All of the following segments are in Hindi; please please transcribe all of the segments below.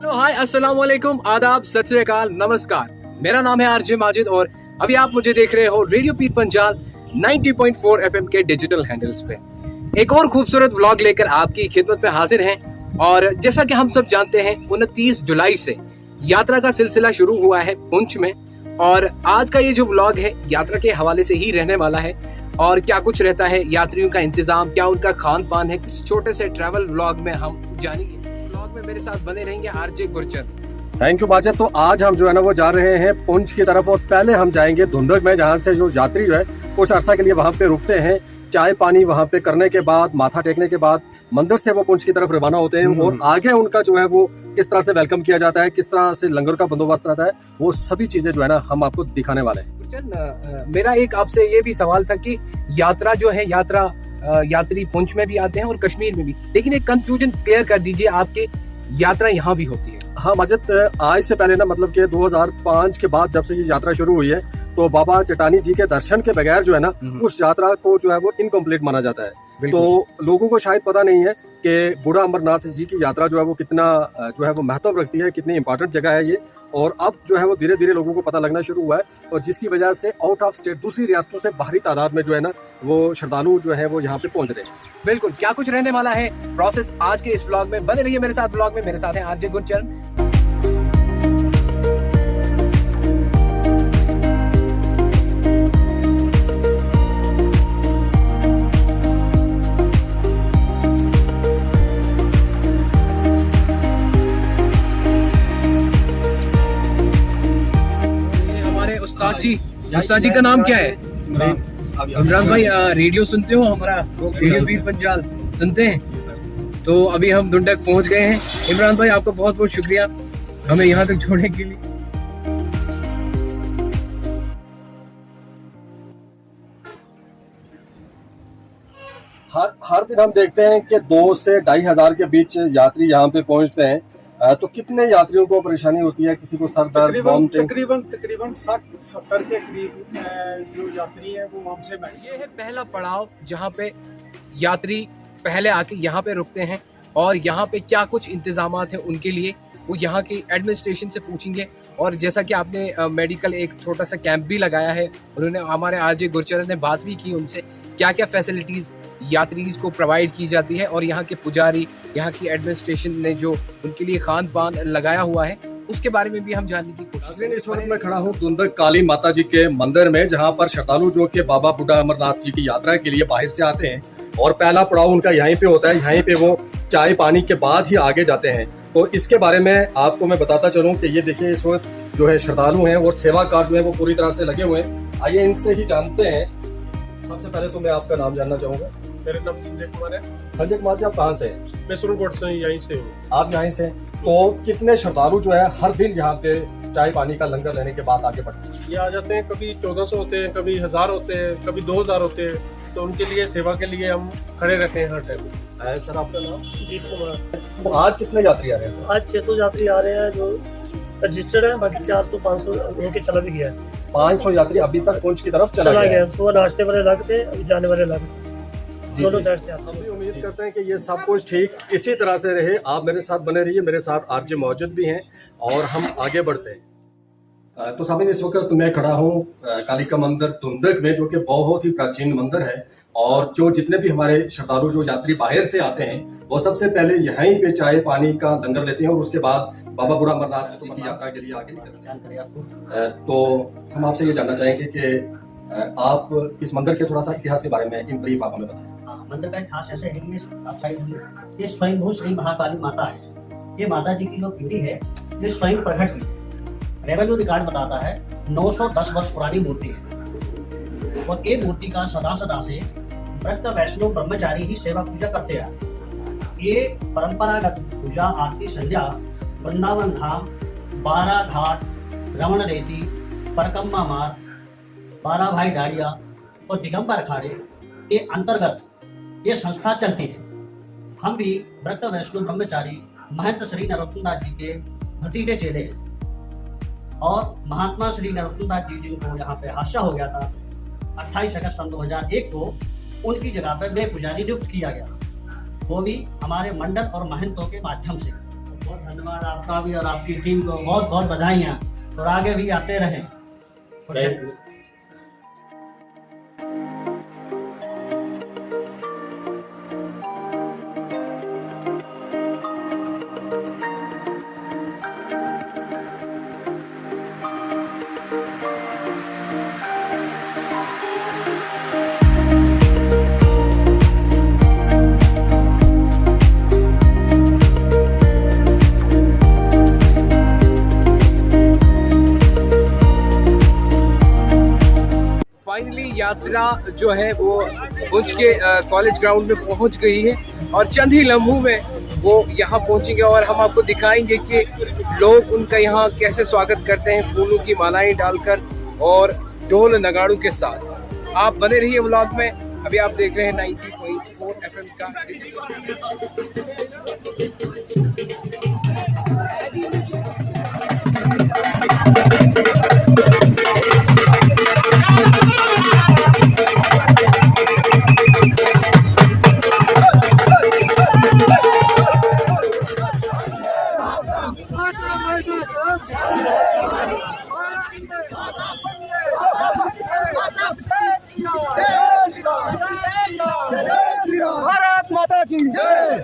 तो हाय, अस्सलाम वालेकुम, आदाब, सत श्री अकाल, नमस्कार। मेरा नाम है आरजे माजिद और अभी आप मुझे देख रहे हो रेडियो पीर पंजाल 90.4 एफएम के डिजिटल हैंडल्स पे। एक और खूबसूरत व्लॉग लेकर आपकी खिदमत में हाजिर हैं। और जैसा कि हम सब जानते हैं, 29 जुलाई से यात्रा का सिलसिला शुरू हुआ है पुंछ में। और आज का ये जो व्लॉग है यात्रा के हवाले से ही रहने वाला है। और क्या कुछ रहता है, यात्रियों का इंतजाम, क्या उनका खान पान है, किस छोटे से ट्रैवल व्लॉग में हम जानेंगे। व्लॉग में मेरे साथ बने रहेंगे RJ Gurchand. Thank you Majid. तो आज हम जो है ना वो जा रहे हैं पुंछ की तरफ और पहले हम जाएंगे धुंधक में, जहाँ से जो यात्री जो है कुछ अर्सा के लिए वहाँ पे रुकते हैं। चाय पानी वहाँ पे करने के बाद, माथा टेकने के बाद मंदिर से वो पुंछ की तरफ रवाना होते हैं। और आगे उनका जो है वो किस तरह से वेलकम किया जाता है, किस तरह से लंगर का बंदोबस्त रहता है, वो सभी चीजें जो है ना हम आपको दिखाने वाले हैं। गुरचंद, मेरा एक आपसे ये भी सवाल था कि यात्रा जो है, यात्री पुंछ में भी आते हैं और कश्मीर में भी, लेकिन एक कंफ्यूजन क्लियर कर दीजिए, आपकी यात्रा यहाँ भी होती है? हाँ माजिद, आज से पहले ना मतलब कि 2005 के बाद जब से ये यात्रा शुरू हुई है तो बाबा चटानी जी के दर्शन के बगैर जो है ना उस यात्रा को जो है वो इनकम्प्लीट माना जाता है। तो लोगों को शायद पता नहीं है कि बूढ़ा अमरनाथ जी की यात्रा जो है वो कितना जो है वो महत्व रखती है, कितनी इंपॉर्टेंट जगह है ये। और अब जो है वो धीरे धीरे लोगों को पता लगना शुरू हुआ है, और जिसकी वजह से आउट ऑफ स्टेट दूसरी रियासतों से भारी तादाद में जो है ना वो श्रद्धालु जो है वो यहाँ पे पहुंच रहे हैं। बिल्कुल, क्या कुछ रहने वाला है प्रोसेस आज के इस ब्लॉग में। बने रहिए मेरे साथ ब्लॉग में। मेरे साथ है आरजे गुरचंद। उस्ताद जी का नाम क्या है? इमरान भाई, रेडियो सुनते हो हमारा? रेडियो पीर पंजाल सुनते हैं? तो अभी हम धुंधक पहुंच गए हैं। इमरान भाई, आपका बहुत बहुत शुक्रिया हमें यहाँ तक छोड़ने के लिए। हर दिन हम देखते हैं कि 2 से 2,500 के बीच यात्री यहाँ पे पहुँचते हैं। तो कितने यात्रियों को परेशानी होती है? किसी को सर दर्द, तकरीबन 60-70 के करीब जो यात्री है वो हमसे। ये है पहला पड़ाव जहाँ पे यात्री पहले आके यहाँ पे रुकते हैं। और यहाँ पे क्या कुछ इंतजामात हैं उनके लिए, वो यहाँ की एडमिनिस्ट्रेशन से पूछेंगे। और जैसा कि आपने मेडिकल एक छोटा सा कैंप भी लगाया है, उन्होंने हमारे आरजे गुरचंद ने बात भी की उनसे, क्या क्या फैसिलिटीज यात्रीज को प्रोवाइड की जाती है। और यहाँ के पुजारी, यहाँ की एडमिनिस्ट्रेशन ने जो उनके लिए खान पान लगाया हुआ है, उसके बारे में भी हम जानने की कोशिश। इस वक्त मैं खड़ा हूँ धुंधक काली माता जी के मंदिर में, जहाँ पर श्रद्धालु जो कि बाबा बूढ़ा अमरनाथ जी की यात्रा के लिए बाहर से आते हैं। और पहला पड़ाव उनका यहीं पे होता है। यहीं पे वो चाय पानी के बाद ही आगे जाते हैं। तो इसके बारे में आपको मैं बताता चलूँ कि ये देखिए, इस वक्त जो है श्रद्धालु हैं और सेवाकार जो है वो पूरी तरह से लगे हुए हैं। आइए इनसे ही जानते हैं। सबसे पहले तो मैं आपका नाम जानना चाहूँगा। मेरा नाम संजय कुमार है। संजय कुमार जी, आप कहाँ से हैं? मैं सुरनकोट से, यहीं से हूँ। आप यहीं से? तो कितने श्रद्धालु जो है हर दिन यहाँ पे चाय पानी का लंगर लेने के बाद आगे बढ़ते हैं? ये आ जाते हैं, कभी 1400 होते हैं, कभी 1000 होते हैं, कभी 2000 होते हैं। तो उनके लिए सेवा के लिए हम खड़े रहते हैं हर टाइम। सर, आपका नाम? जीत कुमार। तो आज कितने यात्री आ रहे हैं? आज 600 यात्री आ रहे हैं जो रजिस्टर्ड है, बाकी 400-500 होके चला भी गया है। 500 यात्री अभी तक पुंछ की तरफ चला गया। सुबह नाश्ते वाले अलग थे, अभी जाने वाले अलग। दोनों साइड से हम भी उम्मीद करते हैं कि ये सब कुछ ठीक इसी तरह से रहे। आप मेरे साथ बने रहिए। मेरे साथ आरजे मौजूद भी हैं और हम आगे बढ़ते हैं। तो सामने इस वक्त मैं खड़ा हूँ कालिका मंदिर धुंधक में, जो कि बहुत ही प्राचीन मंदिर है। और जो जितने भी हमारे श्रद्धालु जो यात्री बाहर से आते हैं, वो सबसे पहले यहीं पे चाय पानी का लंगर लेते हैं और उसके बाद बाबा बूढ़ा अमरनाथ जी की यात्रा के लिए आगे निकलते हैं। तो हम आपसे ये जानना चाहेंगे कि आप इस मंदिर के थोड़ा सा इतिहास के बारे में इन ब्रीफ आप हमें बताएं। मंदिर का खास ऐसे है, ये स्वयं श्री महाकाली माता है। ये माता जी की जो पिंडी है ये स्वयं प्रकट हुई। रेवेन्यू रिकॉर्ड बताता है 910 वर्ष पुरानी मूर्ति है। और ये मूर्ति का सदा से व्रत वैष्णव ब्रह्मचारी ही सेवा पूजा करते हैं। ये परंपरागत पूजा आरती संध्या वृंदावन धाम, 12 घाट, रमण रेती, परकम्मा मार, 12 भाई डाड़िया और दिगंबर अखाड़े के अंतर्गत ये संस्था चलती है। हम भी व्रत वैष्णव ब्रह्मचारी महंत श्री नरोत्तम दास जी के भतीजे चेले हैं। और महात्मा श्री नरोत्तम दास जी जिनको यहाँ पे हादसा हो गया था 28 अगस्त सन 2001 को, उनकी जगह पर मैं पुजारी नियुक्त किया गया, वो भी हमारे मंडल और महंतों के माध्यम से। बहुत धन्यवाद आपका भी और आपकी टीम को बहुत बहुत बधाइयाँ और आगे भी आते रहें। Thank you. फाइनली यात्रा जो है वो पुंछ के कॉलेज ग्राउंड में पहुंच गई है और चंद ही लम्हों में वो यहाँ पहुंचेंगे और हम आपको दिखाएंगे कि लोग उनका यहाँ कैसे स्वागत करते हैं, फूलों की मालाएं डालकर और ढोल नगाड़ों के साथ। आप बने रहिए व्लॉग में। अभी आप देख रहे हैं 90.4 FM का भारत माता की जय।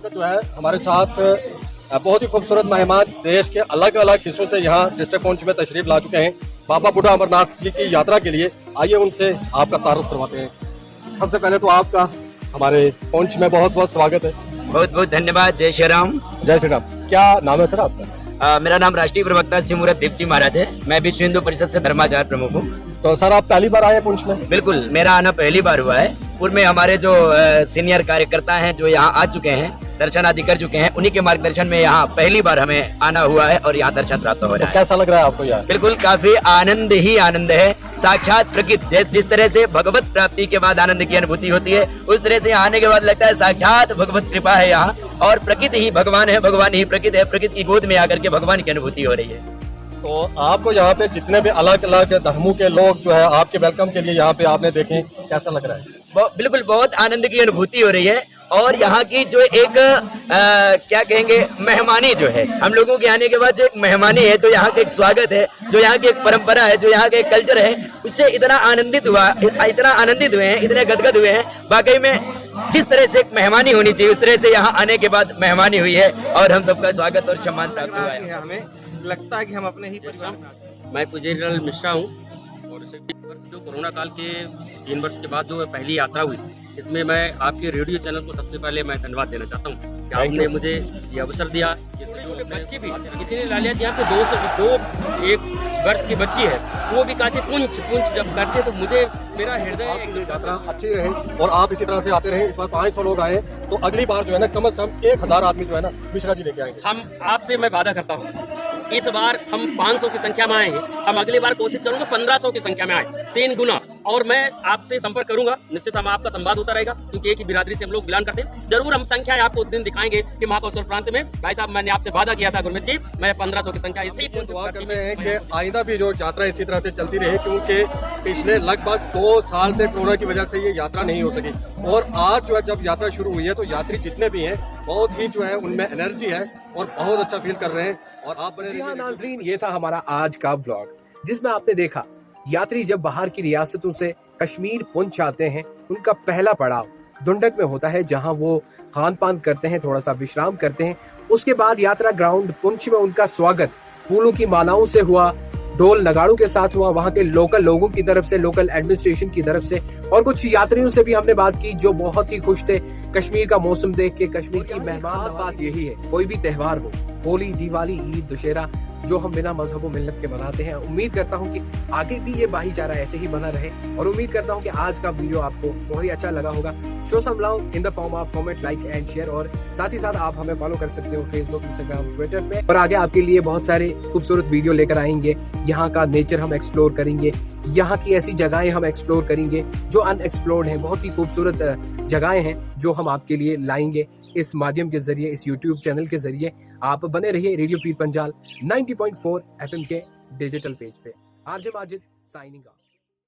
जो है हमारे साथ बहुत ही खूबसूरत मेहमान देश के अलग अलग हिस्सों से यहाँ डिस्ट्रिक्ट पुंछ में तशरीफ ला चुके हैं बाबा बूढ़ा अमरनाथ जी की यात्रा के लिए। आइए उनसे आपका तारुफ करवाते हैं। सबसे पहले तो आपका हमारे पुंछ में बहुत बहुत स्वागत है। बहुत बहुत धन्यवाद। जय श्री राम। जय श्री राम। क्या नाम है सर आपका? मेरा नाम राष्ट्रीय प्रवक्ता सिमूरत दीप जी महाराज है। मैं विश्व हिंदू परिषद से धर्माचार प्रमुख हूँ। तो सर आप पहली बार आए पुंछ में? बिल्कुल, मेरा आना पहली बार हुआ है। पूर्व में हमारे जो सीनियर कार्यकर्ता हैं जो यहाँ आ चुके हैं, दर्शन आदि कर चुके हैं, उन्हीं के मार्गदर्शन में यहाँ पहली बार हमें आना हुआ है और यहाँ दर्शन प्राप्त हो रहा है। कैसा लग रहा है आपको यहाँ? बिल्कुल, काफी आनंद ही आनंद है। साक्षात प्रकृति जिस तरह से भगवत प्राप्ति के बाद आनंद की अनुभूति होती है, उस तरह से आने के बाद लगता है साक्षात भगवत कृपा है यहाँ और प्रकृति ही भगवान है, भगवान ही प्रकृति है। प्रकृति की गोद में आकर के भगवान की अनुभूति हो रही है। तो आपको यहाँ पे जितने भी अलग अलग धर्मों के लोग जो है आपके वेलकम के लिए यहाँ पे आपने देखे, कैसा लग रहा है? बिल्कुल, बहुत आनंद की अनुभूति हो रही है और यहाँ की जो एक क्या कहेंगे मेहमानी जो है, हम लोगों के आने के बाद जो एक मेहमानी है, जो यहाँ का एक स्वागत है, जो यहाँ की एक परंपरा है, जो यहाँ का एक कल्चर है, उससे इतना आनंदित हुए हैं, इतने गदगद हुए हैं। वाकई में जिस तरह से एक मेहमानी होनी चाहिए उस तरह से यहाँ आने के बाद मेहमानी हुई है और हम सबका स्वागत और सम्मान प्राप्त हुआ है। हमें लगता है कि हम अपने ही परिवार में आते हैं। मैं पुजेरीलाल मिश्रा हूँ और इस वर्ष जो कोरोना काल के 3 वर्ष के बाद जो पहली यात्रा हुई, इसमें मैं आपके रेडियो चैनल को सबसे पहले मैं धन्यवाद देना चाहता हूँ कि आपने मुझे ये अवसर दिया। बच्ची भी इतनी लालियत, यहाँ पे 1 वर्ष की बच्ची है, वो भी कहते पुंछ जब करते तो मुझे मेरा हृदय यात्रा अच्छी रहे और आप इसी तरह से आते रहे। इस बार 500 लोग आए, तो अगली बार जो है ना कम से कम 1000 आदमी जो है ना मिश्रा जी लेके आएंगे। हम आपसे मैं वादा करता हूँ, इस बार हम 500 की संख्या में आए हैं, हम अगली बार कोशिश करूंगा 1500 की संख्या में आए, 3 गुना। और मैं आपसे संपर्क करूंगा, निश्चित हम आपका संवाद होता रहेगा क्योंकि एक ही बिरादरी से हम लोग बिलोंग करते हैं। जरूर हम संख्या आपको उस दिन दिखाएंगे कि महाकौशल प्रांत में। भाई साहब, मैंने आपसे वादा किया था गुरमीत जी, मैं 1500 की संख्या इसी दुआ करते हैं कि आइंदा भी जो यात्रा इसी तरह से चलती रहे, क्योंकि पिछले लगभग 2 साल से कोरोना की वजह से ये यात्रा नहीं हो सकी और आज जो है जब यात्रा शुरू हुई है तो यात्री जितने भी हैं बहुत ही जो है उनमें एनर्जी है और बहुत अच्छा फील कर रहे हैं। और आप बने रहिए नाज़रीन, ये था हमारा आज का ब्लॉग जिसमें आपने देखा यात्री जब बाहर की रियासतों से कश्मीर पुंछ आते हैं, उनका पहला पड़ाव दुंडक में होता है जहां वो खान पान करते हैं, थोड़ा सा विश्राम करते हैं। उसके बाद यात्रा ग्राउंड पुंछ में उनका स्वागत फूलों की मालाओं से हुआ, ढोल नगाड़ों के साथ हुआ, वहां के लोकल लोगों की तरफ से, लोकल एडमिनिस्ट्रेशन की तरफ से, और कुछ यात्रियों से भी हमने बात की जो बहुत ही खुश थे कश्मीर का मौसम देख के। कश्मीर की मेहमान बात यही है, कोई भी त्योहार हो, होली, दिवाली, ईद, दशहरा, जो हम बिना मजहब व मिल्लत के बनाते हैं। उम्मीद करता हूँ कि आगे भी ये भाईचारा ऐसे ही बना रहे और उम्मीद करता हूँ कि आज का वीडियो आपको बहुत ही अच्छा लगा होगा। Show some love in the form of comment, like and share और साथ ही साथ आप हमें फॉलो कर सकते हो फेसबुक, इंस्टाग्राम, ट्विटर पे। और आगे आपके लिए बहुत सारे खूबसूरत वीडियो लेकर आएंगे। यहाँ का नेचर हम एक्सप्लोर करेंगे, यहाँ की ऐसी जगहें हम एक्सप्लोर करेंगे जो अनएक्सप्लोर्ड हैं। बहुत ही खूबसूरत जगहें हैं जो हम आपके लिए लाएंगे इस माध्यम के जरिए, इस यूट्यूब चैनल के जरिए। आप बने रहिए रेडियो पीर पंजाल 90.4 FM के डिजिटल पेज पे। RJ Majid signing off.